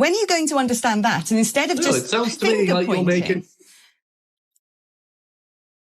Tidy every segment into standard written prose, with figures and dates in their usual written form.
When are you going to understand that? And instead of just it sounds to me like you're making...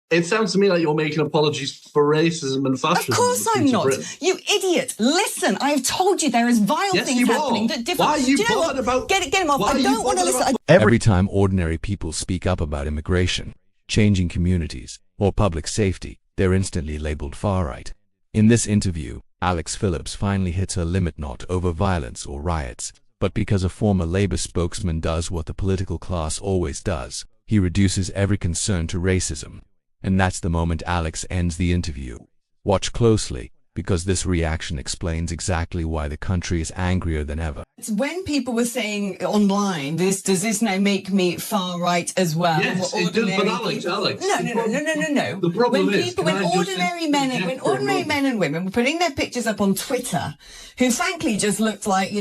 It sounds to me like you're making apologies for racism and fascism. Of course I'm not. You idiot. Listen, I've told you there is vile things happening. Why are you bothered about... Get him off. I don't want to listen. Every time ordinary people speak up about immigration, changing communities, or public safety, they're instantly labeled far-right. In this interview, Alex Phillips finally hits her limit, not over violence or riots, but because a former Labour spokesman does what the political class always does. He reduces every concern to racism. And that's the moment Alex ends the interview. Watch closely, because this reaction explains exactly why the country is angrier than ever. When people were saying online, does this now make me far right as well? Yes, it does, but Alex. No. The problem when ordinary men and women were putting their pictures up on Twitter, who frankly just looked like,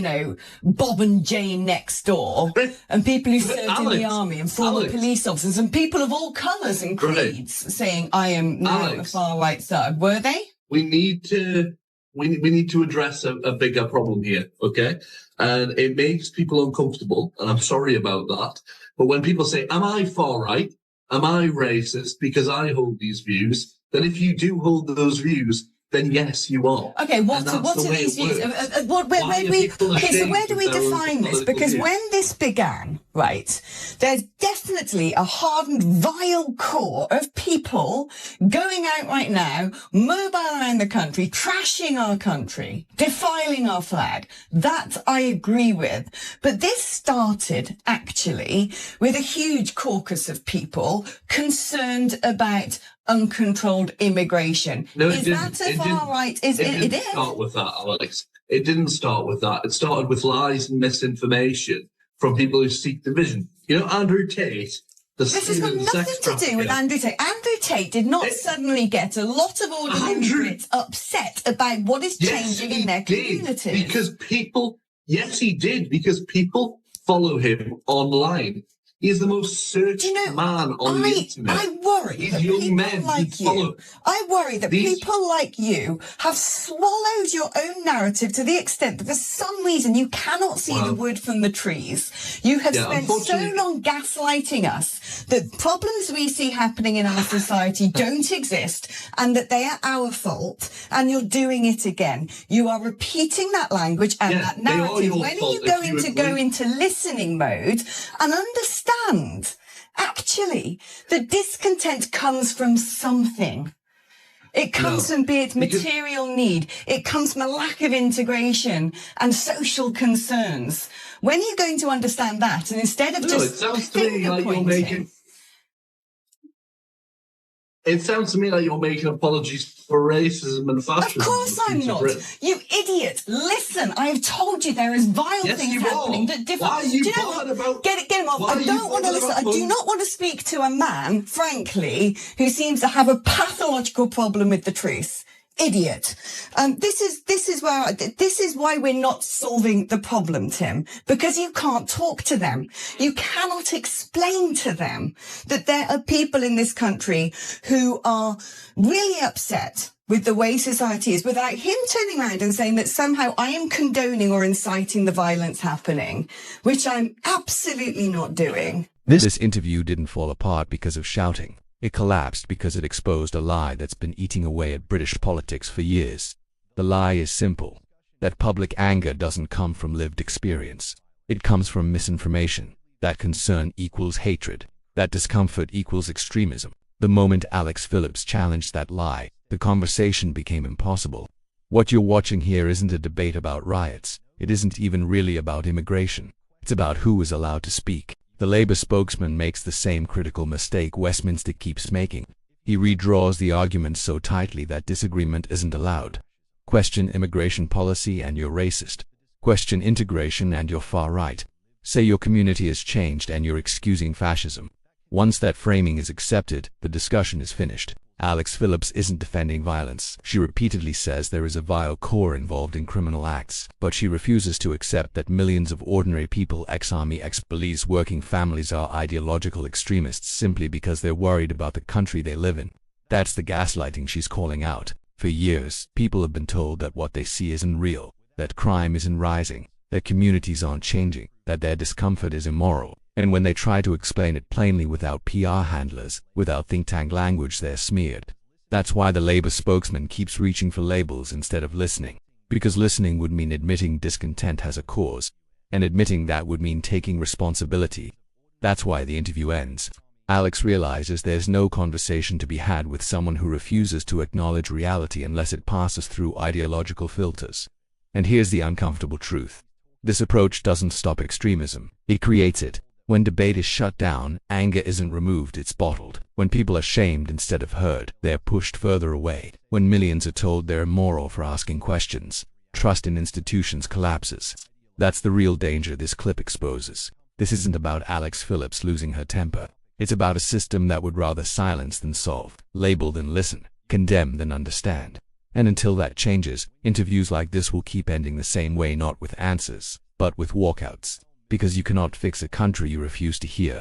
Bob and Jane next door, and people who served in the army and former police officers and people of all colours and creeds saying, I am now a far right side, were they? We need to address a bigger problem here, okay? And it makes people uncomfortable, and I'm sorry about that. But when people say, am I far right? Am I racist because I hold these views? Then if you do hold those views, then yes, you are. Okay, what are these views? So where do we define this? Because when this began, right, there's definitely a hardened, vile core of people going out right now, mobile around the country, trashing our country, defiling our flag. That I agree with. But this started, actually, with a huge caucus of people concerned about uncontrolled immigration. No, is that a far right? It didn't start with that, Alex. It didn't start with that. It started with lies and misinformation from people who seek division. Andrew Tate. This has got nothing to do with Andrew Tate. Andrew Tate did not suddenly get a lot of ordinary Brits upset about what is changing in their communities. Yes, he did, because people follow him online. He's the most searched man on the internet. I worry that people like you, people like you have swallowed your own narrative to the extent that for some reason you cannot see the wood from the trees. You have spent so long gaslighting us that problems we see happening in our society don't exist and that they are our fault, and you're doing it again. You are repeating that language and that narrative. When are you going to go into listening mode and understand? Actually, the discontent comes from something. It comes from, be it material need, it comes from a lack of integration and social concerns. When are you going to understand that? And instead of It sounds to me like you're making apologies for racism and fascism. Of course I'm not. You idiot. Listen, I have told you there is vile things happening. Why are you bothered about... Get him off. I don't want to listen. I do not want to speak to a man, frankly, who seems to have a pathological problem with the truth. Idiot. This is why we're not solving the problem, Tim, because you can't talk to them. You cannot explain to them that there are people in this country who are really upset with the way society is without him turning around and saying that somehow I am condoning or inciting the violence happening, which I'm absolutely not doing. This interview didn't fall apart because of shouting. It collapsed because it exposed a lie that's been eating away at British politics for years. The lie is simple, that public anger doesn't come from lived experience. It comes from misinformation. That concern equals hatred. That discomfort equals extremism. The moment Alex Phillips challenged that lie, the conversation became impossible. What you're watching here isn't a debate about riots. It isn't even really about immigration. It's about who is allowed to speak. The Labour spokesman makes the same critical mistake Westminster keeps making. He redraws the argument so tightly that disagreement isn't allowed. Question immigration policy and you're racist. Question integration and you're far right. Say your community has changed and you're excusing fascism. Once that framing is accepted, the discussion is finished. Alex Phillips isn't defending violence. She repeatedly says there is a vile core involved in criminal acts, but she refuses to accept that millions of ordinary people, ex-army, ex-police, working families are ideological extremists simply because they're worried about the country they live in. That's the gaslighting she's calling out. For years, people have been told that what they see isn't real, that crime isn't rising, that communities aren't changing, that their discomfort is immoral. And when they try to explain it plainly without PR handlers, without think tank language, they're smeared. That's why the Labour spokesman keeps reaching for labels instead of listening. Because listening would mean admitting discontent has a cause, and admitting that would mean taking responsibility. That's why the interview ends. Alex realizes there's no conversation to be had with someone who refuses to acknowledge reality unless it passes through ideological filters. And here's the uncomfortable truth. This approach doesn't stop extremism, it creates it. When debate is shut down, anger isn't removed, it's bottled. When people are shamed instead of heard, they're pushed further away. When millions are told they're immoral for asking questions, trust in institutions collapses. That's the real danger this clip exposes. This isn't about Alex Phillips losing her temper. It's about a system that would rather silence than solve, label than listen, condemn than understand. And until that changes, interviews like this will keep ending the same way, not with answers, but with walkouts. Because you cannot fix a country you refuse to hear.